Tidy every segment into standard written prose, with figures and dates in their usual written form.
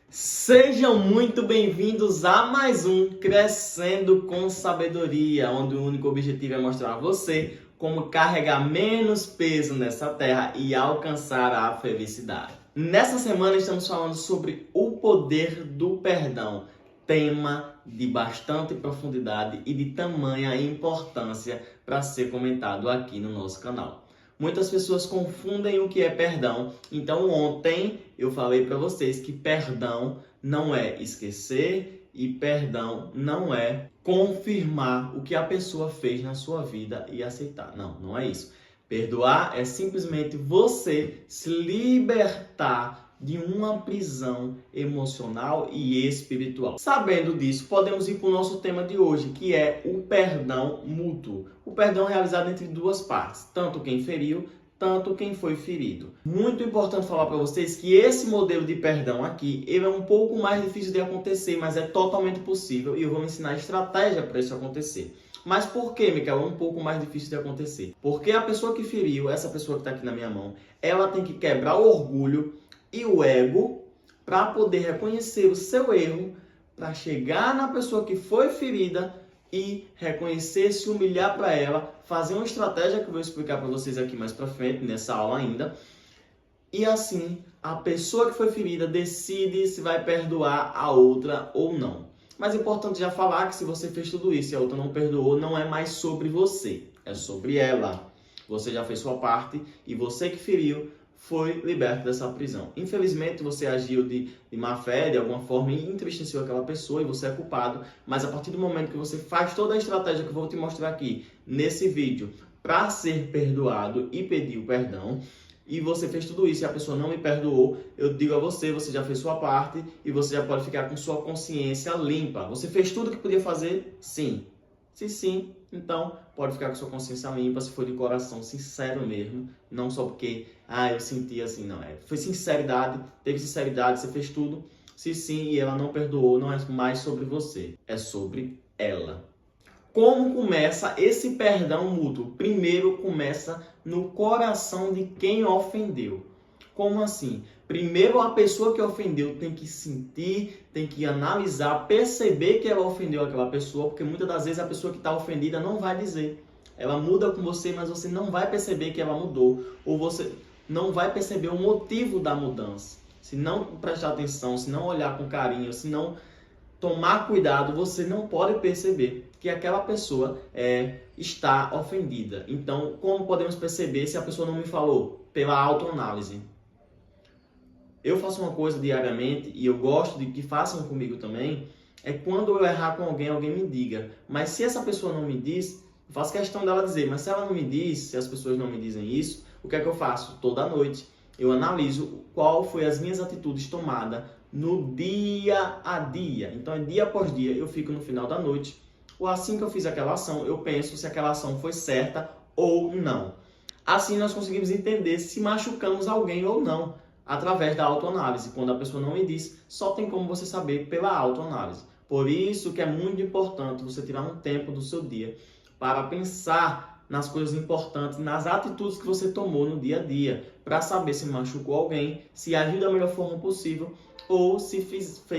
Sejam muito bem-vindos a mais um Crescendo com Sabedoria, onde o único objetivo é mostrar a você como carregar menos peso nessa terra e alcançar a felicidade. Nessa semana estamos falando sobre o poder do perdão, tema de bastante profundidade e de tamanha importância para ser comentado aqui no nosso canal. Muitas pessoas confundem o que é perdão. Então ontem eu falei para vocês que perdão não é esquecer e perdão não é confirmar o que a pessoa fez na sua vida e aceitar. Não é isso. Perdoar é simplesmente você se libertar de uma prisão emocional e espiritual. Sabendo disso, podemos ir para o nosso tema de hoje, que é o perdão mútuo. O perdão realizado entre duas partes, tanto quem feriu, tanto quem foi ferido. Muito importante falar para vocês que esse modelo de perdão aqui, ele é um pouco mais difícil de acontecer, mas é totalmente possível e eu vou ensinar estratégia para isso acontecer. Mas por que, Micael, é um pouco mais difícil de acontecer? Porque a pessoa que feriu, essa pessoa que está aqui na minha mão, ela tem que quebrar o orgulho e o ego para poder reconhecer o seu erro, para chegar na pessoa que foi ferida e reconhecer, se humilhar para ela, fazer uma estratégia que eu vou explicar para vocês aqui mais para frente, nessa aula ainda. E assim, a pessoa que foi ferida decide se vai perdoar a outra ou não. Mas é importante já falar que se você fez tudo isso e a outra não perdoou, não é mais sobre você, é sobre ela. Você já fez sua parte e você que feriu foi liberto dessa prisão. Infelizmente, você agiu de má fé, de alguma forma, e entristeceu aquela pessoa e você é culpado. Mas a partir do momento que você faz toda a estratégia que eu vou te mostrar aqui nesse vídeo para ser perdoado e pedir o perdão, e você fez tudo isso e a pessoa não me perdoou, eu digo a você, você já fez sua parte e você já pode ficar com sua consciência limpa. Você fez tudo o que podia fazer? Sim. Se sim, então pode ficar com sua consciência limpa, se for de coração sincero mesmo, não só porque, eu senti assim, não. Foi sinceridade, teve sinceridade, você fez tudo. Se sim e ela não perdoou, não é mais sobre você, é sobre ela. Como começa esse perdão mútuo? Primeiro começa no coração de quem ofendeu. Como assim? Primeiro a pessoa que ofendeu tem que sentir, tem que analisar, perceber que ela ofendeu aquela pessoa, porque muitas das vezes a pessoa que está ofendida não vai dizer. Ela muda com você, mas você não vai perceber que ela mudou, ou você não vai perceber o motivo da mudança. Se não prestar atenção, se não olhar com carinho, se não tomar cuidado, você não pode perceber que aquela pessoa está ofendida. Então, como podemos perceber se a pessoa não me falou? Pela autoanálise. Eu faço uma coisa diariamente e eu gosto de que façam comigo também, é quando eu errar com alguém, alguém me diga. Mas se essa pessoa não me diz, eu faço questão dela dizer, mas se ela não me diz, se as pessoas não me dizem isso, o que é que eu faço? Toda noite eu analiso qual foi as minhas atitudes tomadas no dia a dia. Então, dia após dia, eu fico no final da noite, ou assim que eu fiz aquela ação, eu penso se aquela ação foi certa ou não. Assim nós conseguimos entender se machucamos alguém ou não, através da autoanálise. Quando a pessoa não me diz, só tem como você saber pela autoanálise. Por isso que é muito importante você tirar um tempo do seu dia para pensar nas coisas importantes, nas atitudes que você tomou no dia a dia, para saber se machucou alguém, se agiu da melhor forma possível, ou se fez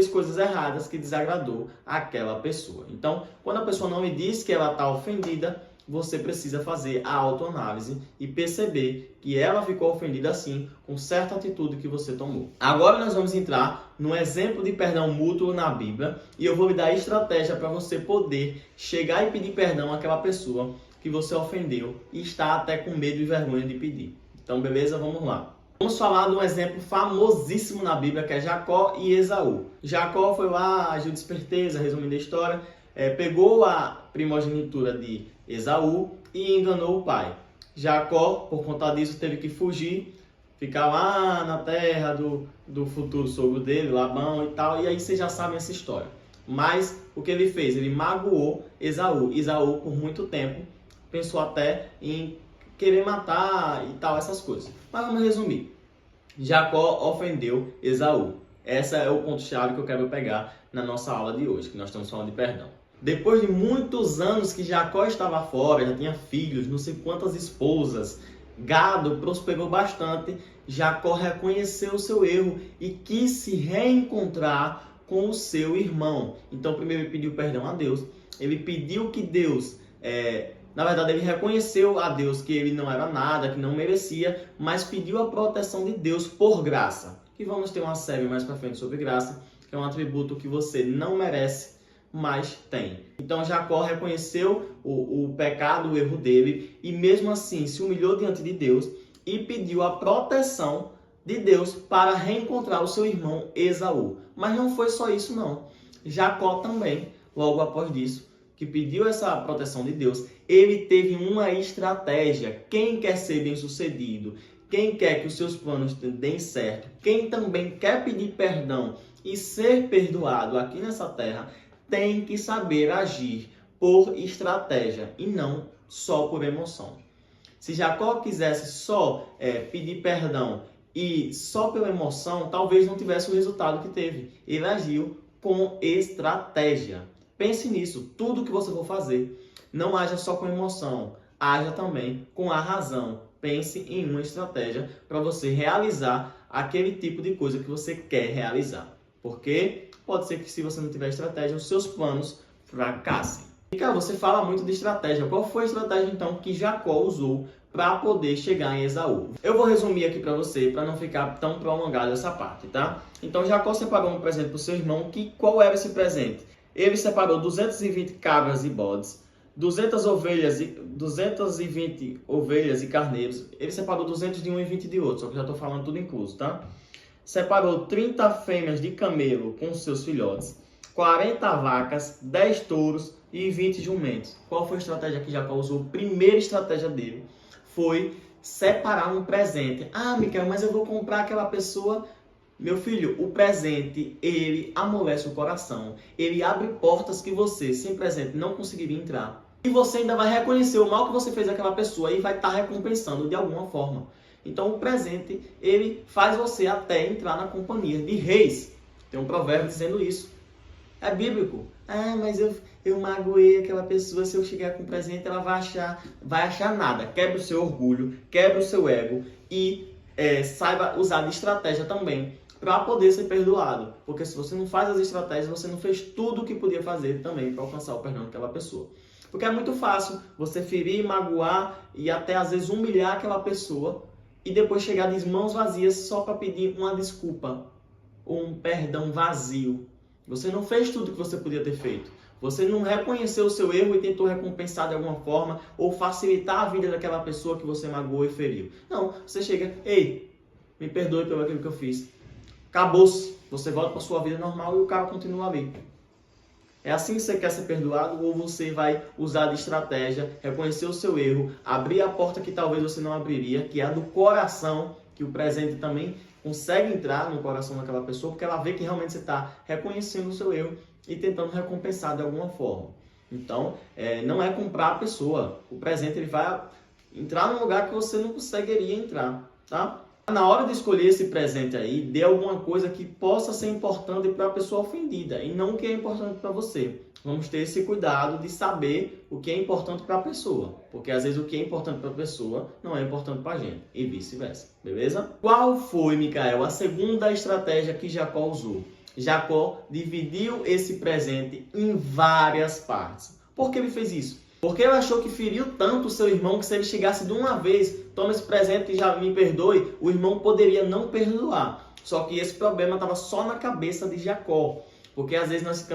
coisas erradas que desagradou aquela pessoa. Então, quando a pessoa não me diz que ela está ofendida, você precisa fazer a autoanálise e perceber que ela ficou ofendida assim com certa atitude que você tomou. Agora nós vamos entrar no exemplo de perdão mútuo na Bíblia e eu vou lhe dar estratégia para você poder chegar e pedir perdão àquela pessoa que você ofendeu e está até com medo e vergonha de pedir. Então, beleza? Vamos lá. Vamos falar de um exemplo famosíssimo na Bíblia, que é Jacó e Esaú. Jacó foi lá, agiu de esperteza, resumindo a história, pegou a primogenitura de Esaú e enganou o pai. Jacó, por conta disso, teve que fugir, ficar lá na terra do futuro sogro dele, Labão e tal, e aí vocês já sabem essa história. Mas o que ele fez? Ele magoou Esaú. Esaú, por muito tempo, pensou até em querer matar e tal, essas coisas. Mas vamos resumir. Jacó ofendeu Esaú. Esse é o ponto-chave que eu quero pegar na nossa aula de hoje, que nós estamos falando de perdão. Depois de muitos anos que Jacó estava fora, já tinha filhos, não sei quantas esposas, gado, prosperou bastante, Jacó reconheceu o seu erro e quis se reencontrar com o seu irmão. Então, primeiro ele pediu perdão a Deus. Ele pediu que Deus... Na verdade, ele reconheceu a Deus que ele não era nada, que não merecia, mas pediu a proteção de Deus por graça. E vamos ter uma série mais pra frente sobre graça, que é um atributo que você não merece, mas tem. Então Jacó reconheceu o pecado, o erro dele, e mesmo assim se humilhou diante de Deus e pediu a proteção de Deus para reencontrar o seu irmão Esaú. Mas não foi só isso não. Jacó também, logo após isso, que pediu essa proteção de Deus, ele teve uma estratégia. Quem quer ser bem-sucedido, quem quer que os seus planos deem certo, quem também quer pedir perdão e ser perdoado aqui nessa terra, tem que saber agir por estratégia e não só por emoção. Se Jacó quisesse só pedir perdão e só pela emoção, talvez não tivesse o resultado que teve. Ele agiu com estratégia. Pense nisso, tudo que você for fazer, não haja só com emoção, haja também com a razão. Pense em uma estratégia para você realizar aquele tipo de coisa que você quer realizar. Porque pode ser que se você não tiver estratégia, os seus planos fracassem. E cara, você fala muito de estratégia. Qual foi a estratégia então que Jacó usou para poder chegar em Esaú? Eu vou resumir aqui para você, para não ficar tão prolongado essa parte, tá? Então Jacó separou um presente para o seu irmão. Qual era esse presente? Ele separou 220 cabras e bodes, 220 ovelhas e carneiros. Ele separou 200 de um e 20 de outro, só que já estou falando tudo incluso, tá? Separou 30 fêmeas de camelo com seus filhotes, 40 vacas, 10 touros e 20 jumentos. Qual foi a estratégia que Jacó usou? A primeira estratégia dele foi separar um presente. Ah, Micael, mas eu vou comprar aquela pessoa... Meu filho, o presente, ele amolece o coração. Ele abre portas que você, sem presente, não conseguiria entrar. E você ainda vai reconhecer o mal que você fez àquela pessoa e vai estar recompensando de alguma forma. Então, o presente, ele faz você até entrar na companhia de reis. Tem um provérbio dizendo isso. É bíblico. Ah, mas eu magoei aquela pessoa, se eu chegar com presente, ela vai achar nada. Quebra o seu orgulho, quebra o seu ego e saiba usar de estratégia também para poder ser perdoado. Porque se você não faz as estratégias, você não fez tudo o que podia fazer também para alcançar o perdão daquela pessoa. Porque é muito fácil você ferir, magoar e até às vezes humilhar aquela pessoa e depois chegar de mãos vazias só para pedir uma desculpa ou um perdão vazio. Você não fez tudo o que você podia ter feito. Você não reconheceu o seu erro e tentou recompensar de alguma forma ou facilitar a vida daquela pessoa que você magoou e feriu. Não, você chega, ei, me perdoe pelo aquilo que eu fiz. Acabou-se. Você volta para sua vida normal e o cara continua ali. É assim que você quer ser perdoado ou você vai usar de estratégia, reconhecer o seu erro, abrir a porta que talvez você não abriria, que é a do coração, que o presente também consegue entrar no coração daquela pessoa, porque ela vê que realmente você está reconhecendo o seu erro e tentando recompensar de alguma forma. Então, não é comprar a pessoa. O presente ele vai entrar num lugar que você não conseguiria entrar, tá? Na hora de escolher esse presente aí, dê alguma coisa que possa ser importante para a pessoa ofendida e não o que é importante para você. Vamos ter esse cuidado de saber o que é importante para a pessoa, porque às vezes o que é importante para a pessoa não é importante para a gente e vice-versa, beleza? Qual foi, Micael, a segunda estratégia que Jacó usou? Jacó dividiu esse presente em várias partes. Por que ele fez isso? Porque ele achou que feriu tanto o seu irmão que se ele chegasse de uma vez, toma esse presente e já me perdoe, o irmão poderia não perdoar. Só que esse problema estava só na cabeça de Jacó. Porque às vezes nós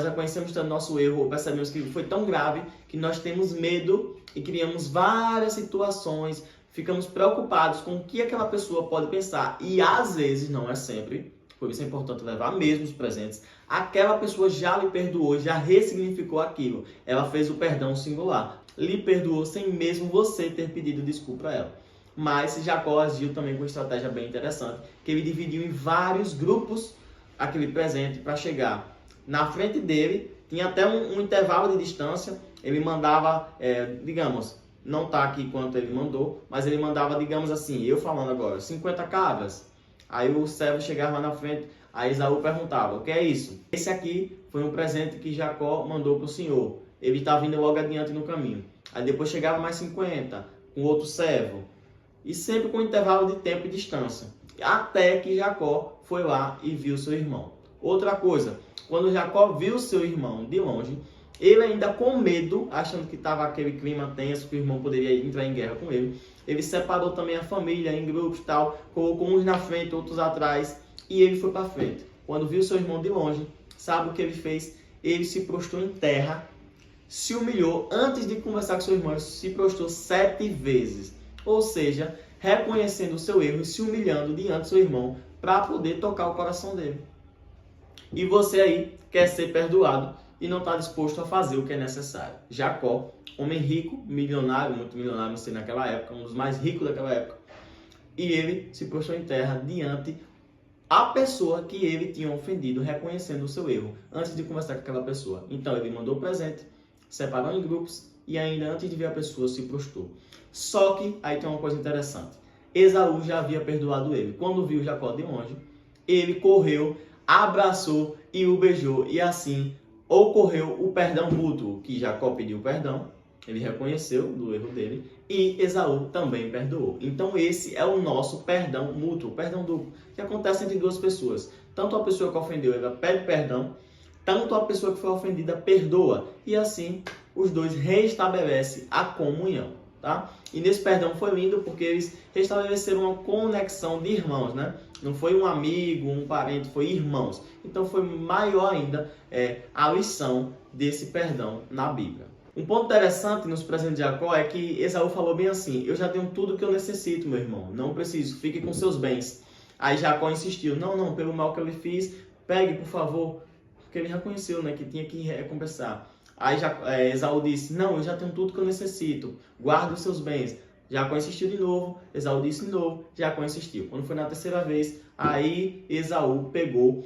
reconhecemos tanto nosso erro, ou percebemos que foi tão grave, que nós temos medo e criamos várias situações, ficamos preocupados com o que aquela pessoa pode pensar. E às vezes, não é sempre, por isso é importante levar mesmo os presentes, aquela pessoa já lhe perdoou, já ressignificou aquilo. Ela fez o perdão singular. Lhe perdoou sem mesmo você ter pedido desculpa a ela. Mas Jacó agiu também com uma estratégia bem interessante, que ele dividiu em vários grupos aquele presente para chegar na frente dele. Tinha até um intervalo de distância. Ele mandava, digamos, não está aqui quanto ele mandou, mas ele mandava, digamos assim, eu falando agora, 50 cabras. Aí o servo chegava na frente, aí Esaú perguntava, o que é isso? Esse aqui foi um presente que Jacó mandou para o senhor. Ele está vindo logo adiante no caminho. Aí depois chegava mais 50, com outro servo. e sempre com intervalo de tempo e distância, até que Jacó foi lá e viu seu irmão. Outra coisa, quando Jacó viu seu irmão de longe, ele ainda com medo, achando que estava aquele clima tenso, que o irmão poderia entrar em guerra com ele, ele separou também a família em grupos e tal, colocou uns na frente, outros atrás, e ele foi para frente. Quando viu seu irmão de longe, sabe o que ele fez? Ele se prostrou em terra, se humilhou, antes de conversar com seu irmão, ele se prostrou 7 vezes. Ou seja, reconhecendo o seu erro e se humilhando diante do seu irmão para poder tocar o coração dele. E você aí quer ser perdoado e não está disposto a fazer o que é necessário. Jacó, homem rico, milionário, muito milionário, não sei, naquela época, um dos mais ricos daquela época, e ele se prostrou em terra diante a pessoa que ele tinha ofendido, reconhecendo o seu erro, antes de conversar com aquela pessoa. Então ele mandou o presente, separou em grupos e ainda antes de ver a pessoa se prostrou. Só que aí tem uma coisa interessante. Esaú já havia perdoado ele. Quando viu Jacó de longe, ele correu, abraçou e o beijou, e assim ocorreu o perdão mútuo, que Jacó pediu perdão, ele reconheceu do erro dele, e Esaú também perdoou. Então esse é o nosso perdão mútuo, perdão duplo, que acontece entre duas pessoas. Tanto a pessoa que ofendeu, ela pede perdão, tanto a pessoa que foi ofendida perdoa, e assim os dois restabelecem a comunhão, tá? E nesse perdão foi lindo porque eles restabeleceram uma conexão de irmãos, né? Não foi um amigo, um parente, foi irmãos. Então foi maior ainda a lição desse perdão na Bíblia. Um ponto interessante nos presentes de Jacó é que Esaú falou bem assim: eu já tenho tudo que eu necessito, meu irmão, não preciso, fique com seus bens. Aí Jacó insistiu: não, pelo mal que eu lhe fiz, pegue, por favor, porque ele reconheceu, né, que tinha que recompensar. Aí Esaú disse: não, eu já tenho tudo que eu necessito, guarde os seus bens. Jacó insistiu de novo, Esaú disse de novo, Jacó insistiu. Quando foi na terceira vez, aí Esaú pegou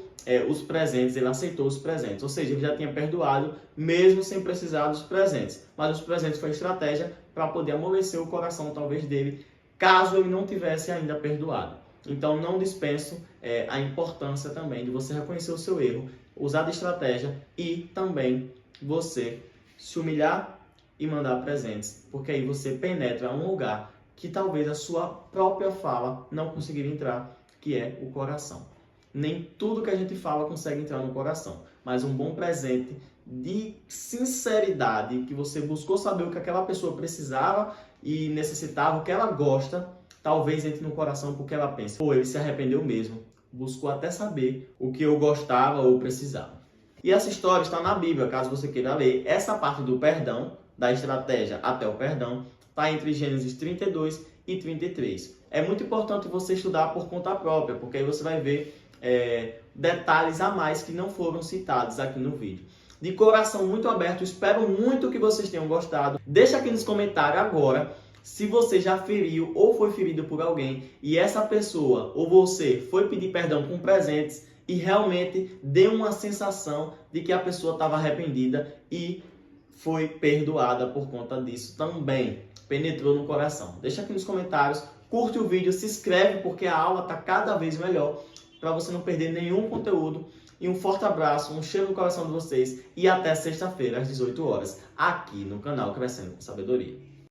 os presentes, ele aceitou os presentes. Ou seja, ele já tinha perdoado, mesmo sem precisar dos presentes. Mas os presentes foi estratégia para poder amolecer o coração, talvez, dele, caso ele não tivesse ainda perdoado. Então, não dispenso a importância também de você reconhecer o seu erro, usar de estratégia e também você se humilhar e mandar presentes, porque aí você penetra um lugar que talvez a sua própria fala não conseguiria entrar, que é o coração. Nem tudo que a gente fala consegue entrar no coração, mas um bom presente de sinceridade, que você buscou saber o que aquela pessoa precisava e necessitava, o que ela gosta, talvez entre no coração porque ela pensa: pô, ele se arrependeu mesmo, buscou até saber o que eu gostava ou precisava. E essa história está na Bíblia, caso você queira ler. Essa parte do perdão, da estratégia até o perdão, está entre Gênesis 32 e 33. É muito importante você estudar por conta própria, porque aí você vai ver detalhes a mais que não foram citados aqui no vídeo. De coração muito aberto, espero muito que vocês tenham gostado. Deixa aqui nos comentários agora se você já feriu ou foi ferido por alguém e essa pessoa ou você foi pedir perdão com presentes e realmente deu uma sensação de que a pessoa estava arrependida e foi perdoada por conta disso também. Penetrou no coração. Deixa aqui nos comentários, curte o vídeo, se inscreve porque a aula está cada vez melhor para você não perder nenhum conteúdo. E um forte abraço, um cheiro no coração de vocês e até sexta-feira às 18 horas aqui no canal Crescendo com Sabedoria.